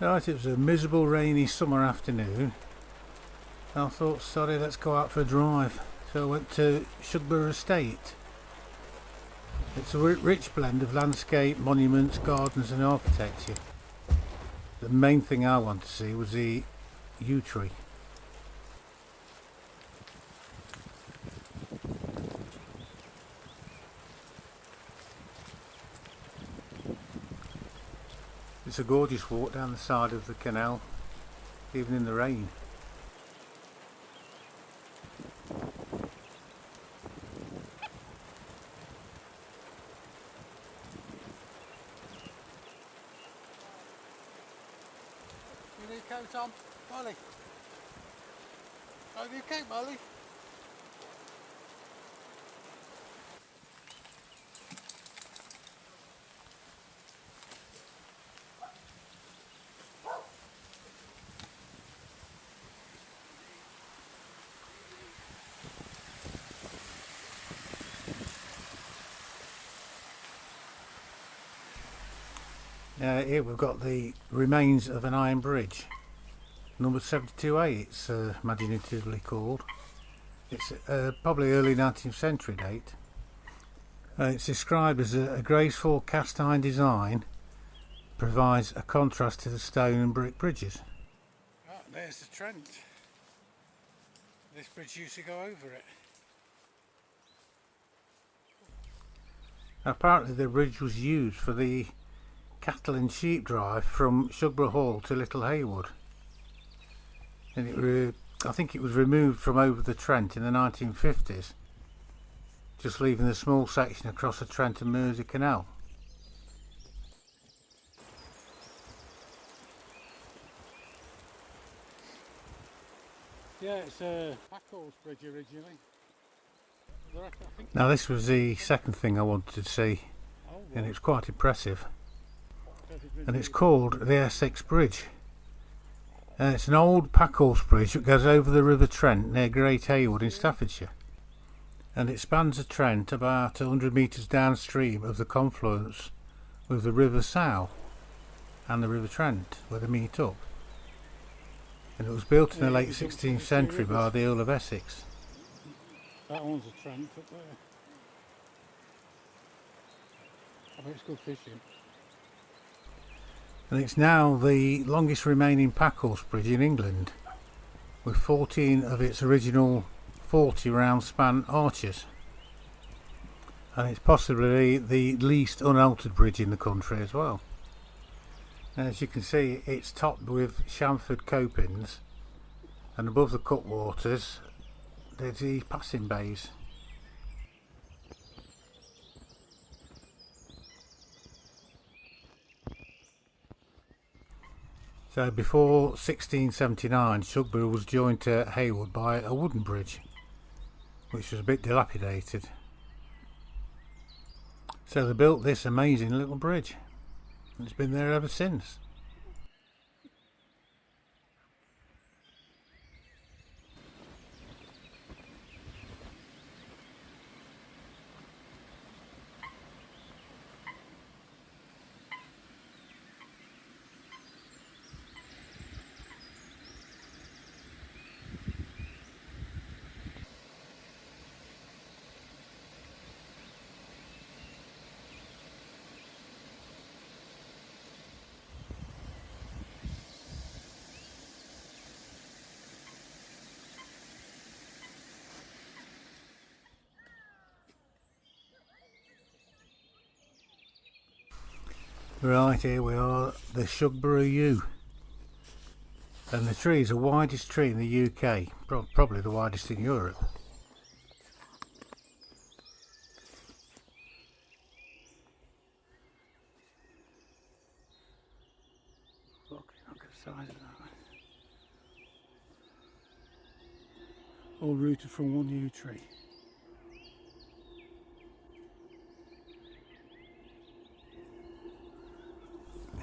Right, it was a miserable rainy summer afternoon. I thought, sorry, let's go out for a drive. So I went to Shugborough Estate. It's a rich blend of landscape, monuments, gardens and architecture. The main thing I wanted to see was the yew tree. It's a gorgeous walk down the side of the canal, even in the rain. You need coat on, Molly? Have you coat, Molly? Here we've got the remains of an iron bridge, number 72A it's imaginatively called. It's probably early 19th century date. It's described as a graceful cast iron design, provides a contrast to the stone and brick bridges. Oh, there's the Trent. This bridge used to go over it. Apparently the bridge was used for the cattle and sheep drive from Shugborough Hall to Little Haywood, and I think it was removed from over the Trent in the 1950s, just leaving the small section across the Trent and Mersey Canal. Yeah, it's a Packhorse bridge originally. Now this was the second thing I wanted to see, and it's quite impressive. And it's called the Essex Bridge. And it's an old packhorse bridge that goes over the River Trent near Great Haywood in Staffordshire. And it spans the Trent about 100 metres downstream of the confluence with the River Sow and the River Trent where they meet up. And it was built in the late 16th century by the Earl of Essex. That one's a Trent up there. I bet it's good fishing. And it's now the longest remaining packhorse bridge in England, with 14 of its original 40 round span arches. And it's possibly the least unaltered bridge in the country as well. And as you can see, it's topped with chamfered copings, and above the cutwaters there's the passing bays. So before 1679, Shugborough was joined to Haywood by a wooden bridge, which was a bit dilapidated. So they built this amazing little bridge, and it's been there ever since. Right, here we are, the Shugborough Yew. And the tree is the widest tree in the UK, probably the widest in Europe. Look at the size of that. All rooted from one yew tree.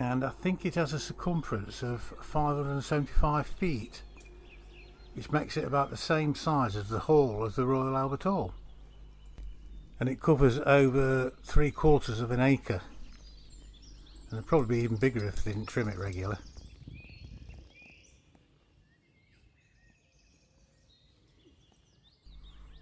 And I think it has a circumference of 575 feet, which makes it about the same size as the hall of the Royal Albert Hall. And it covers over 3/4 of an acre, and it'd probably be even bigger if they didn't trim it regular.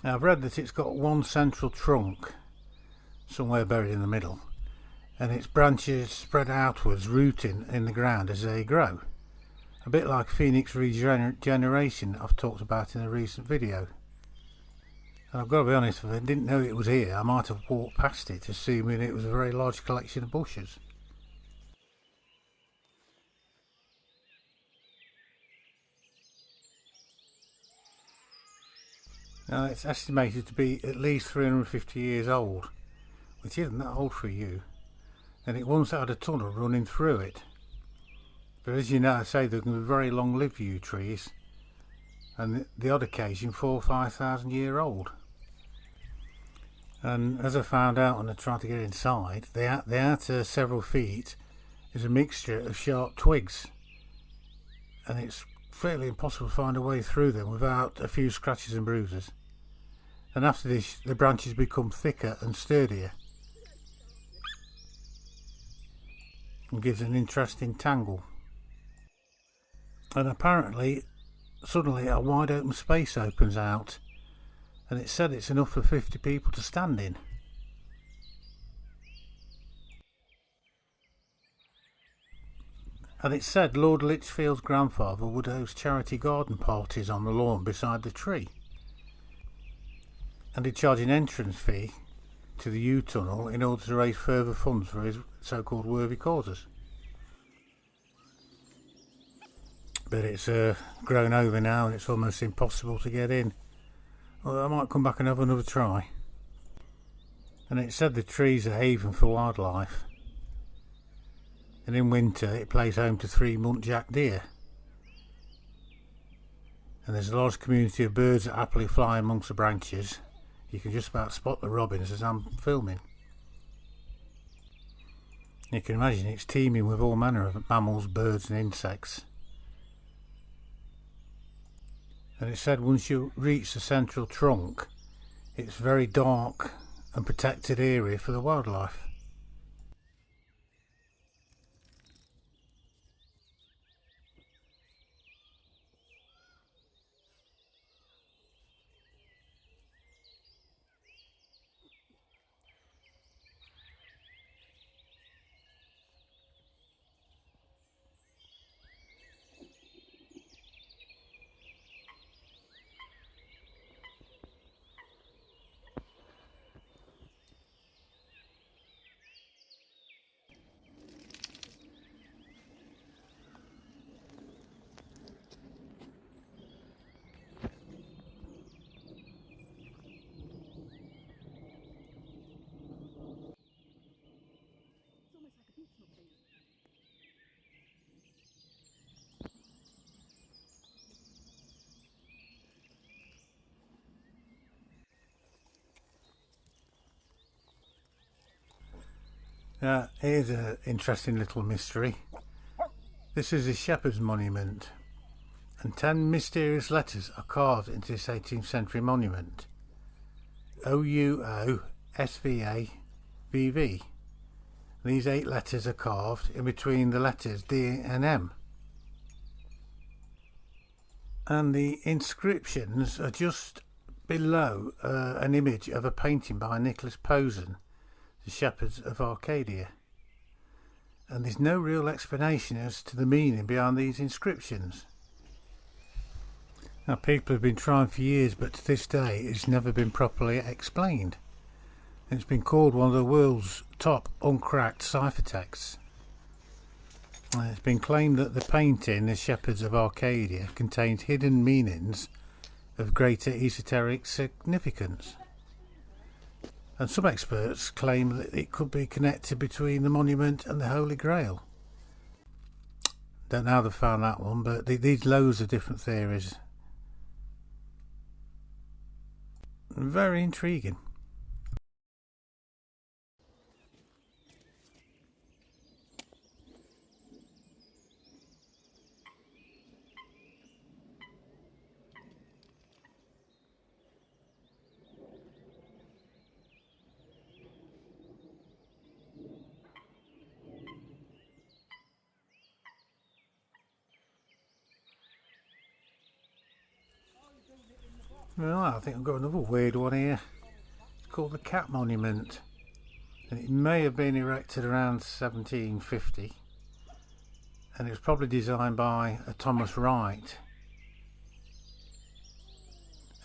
Now, I've read that it's got one central trunk somewhere buried in the middle, and its branches spread outwards, rooting in the ground as they grow. A bit like phoenix regeneration I've talked about in a recent video. And I've got to be honest, if I didn't know it was here, I might have walked past it assuming it was a very large collection of bushes. Now, it's estimated to be at least 350 years old, which isn't that old for you, and it once had a tunnel running through it. But as you know, I say they're going to be very long-lived yew trees, and the odd occasion 4,000 or 5,000 year old. And as I found out when I tried to get inside, the outer several feet is a mixture of sharp twigs, and it's fairly impossible to find a way through them without a few scratches and bruises. And after this, the branches become thicker and sturdier, and gives an interesting tangle. And apparently, suddenly a wide open space opens out, and it's said it's enough for 50 people to stand in. And it's said Lord Lichfield's grandfather would host charity garden parties on the lawn beside the tree, and he'd charge an entrance fee to the yew tunnel in order to raise further funds for his so-called worthy causes. But it's grown over now, and it's almost impossible to get in. Well, I might come back and have another try. And it said the tree's a haven for wildlife, and in winter it plays home to 3 muntjac deer, and there's a large community of birds that happily fly amongst the branches. You can just about spot the robins as I'm filming. You can imagine it's teeming with all manner of mammals, birds and insects. And it said once you reach the central trunk, it's a very dark and protected area for the wildlife. Here's an interesting little mystery. This is a shepherd's monument, and 10 mysterious letters are carved into this 18th century monument. OUOSVAVV. These 8 letters are carved in between the letters D and M. And the inscriptions are just below an image of a painting by Nicholas Posen, The Shepherds of Arcadia. And there's no real explanation as to the meaning behind these inscriptions. Now, people have been trying for years, but to this day it's never been properly explained. And it's been called one of the world's top uncracked ciphertexts. And it's been claimed that the painting, The Shepherds of Arcadia, contains hidden meanings of greater esoteric significance. And some experts claim that it could be connected between the monument and the Holy Grail. Don't know how they found that one, but these loads of different theories. Very intriguing. Right, I think I've got another weird one here. It's called the Cat Monument, and it may have been erected around 1750, and it was probably designed by a Thomas Wright,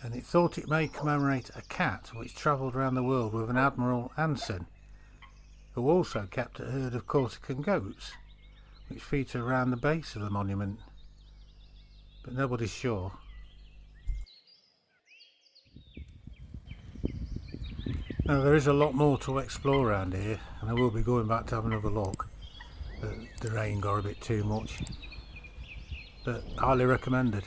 and it thought it may commemorate a cat which travelled around the world with an Admiral Anson, who also kept a herd of Corsican goats which feature around the base of the monument, but nobody's sure. Now, there is a lot more to explore around here, and I will be going back to have another look, but the rain got a bit too much, but highly recommended.